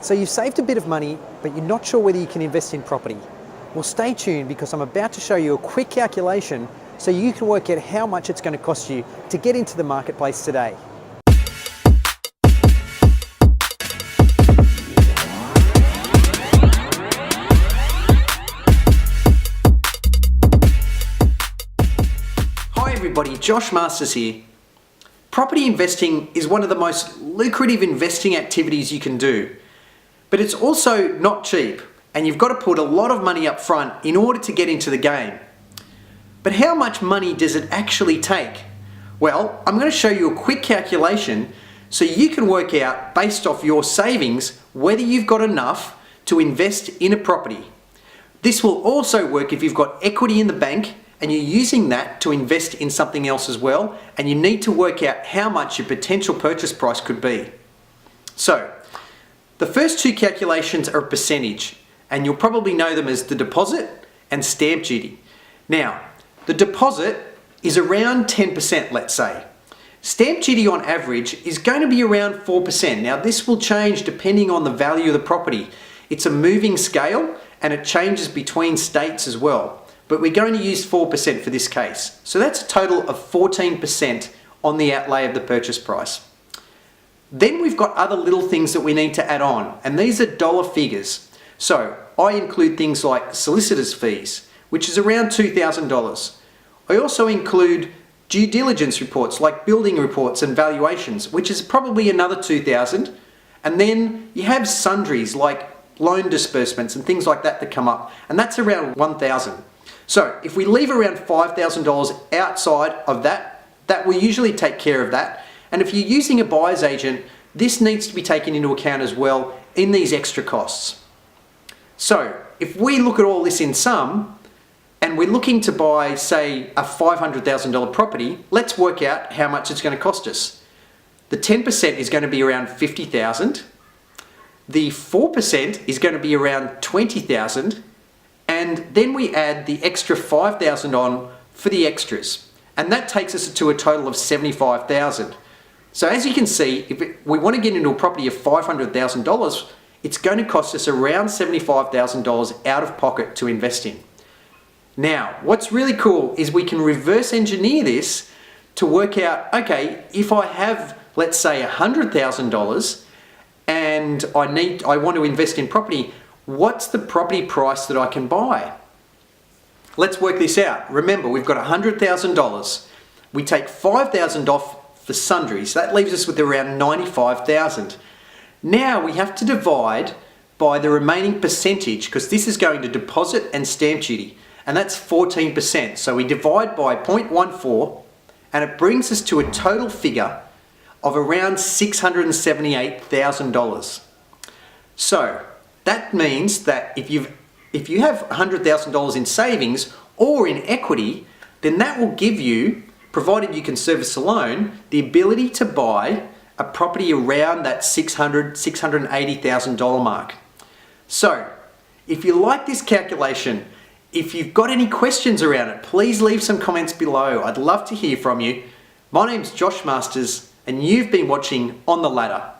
So you've saved a bit of money, but you're not sure whether you can invest in property. Well, stay tuned because I'm about to show you a quick calculation so you can work out how much it's going to cost you to get into the marketplace today. Hi everybody, Josh Masters here. Property investing is one of the most lucrative investing activities you can do, but it's also not cheap and you've got to put a lot of money up front in order to get into the game. But how much money does it actually take? Well, I'm going to show you a quick calculation so you can work out based off your savings whether you've got enough to invest in a property. This will also work if you've got equity in the bank and you're using that to invest in something else as well, and you need to work out how much your potential purchase price could be. So, the first two calculations are a percentage, and you'll probably know them as the deposit and stamp duty. Now, the deposit is around 10%, let's say. Stamp duty on average is going to be around 4%. Now, this will change depending on the value of the property. It's a moving scale, and it changes between states as well. But we're going to use 4% for this case. So that's a total of 14% on the outlay of the purchase price. Then we've got other little things that we need to add on, and these are dollar figures. So I include things like solicitor's fees, which is around $2,000. I also include due diligence reports like building reports and valuations, which is probably another $2,000. And then you have sundries like loan disbursements and things like that come up, and that's around $1,000. So if we leave around $5,000 outside of that, that will usually take care of that. And if you're using a buyer's agent, this needs to be taken into account as well in these extra costs. So if we look at all this in sum, and we're looking to buy, say, a $500,000 property, let's work out how much it's going to cost us. The 10% is going to be around $50,000. The 4% is going to be around $20,000. And then we add the extra $5,000 on for the extras. And that takes us to a total of $75,000. So as you can see, if we want to get into a property of $500,000, it's going to cost us around $75,000 out of pocket to invest in. Now, what's really cool is we can reverse engineer this to work out, okay, if I have, let's say, $100,000 and I want to invest in property, what's the property price that I can buy? Let's work this out. Remember, we've got $100,000. We take $5,000 off for sundries. That leaves us with around $95,000. Now we have to divide by the remaining percentage because this is going to deposit and stamp duty, and that's 14%. So we divide by 0.14 and it brings us to a total figure of around $678,000. So that means that if you have $100,000 in savings or in equity, then that will give you, provided you can service a loan, the ability to buy a property around that $680,000 mark. So, if you like this calculation, if you've got any questions around it, please leave some comments below. I'd love to hear from you. My name's Josh Masters, and you've been watching On the Ladder.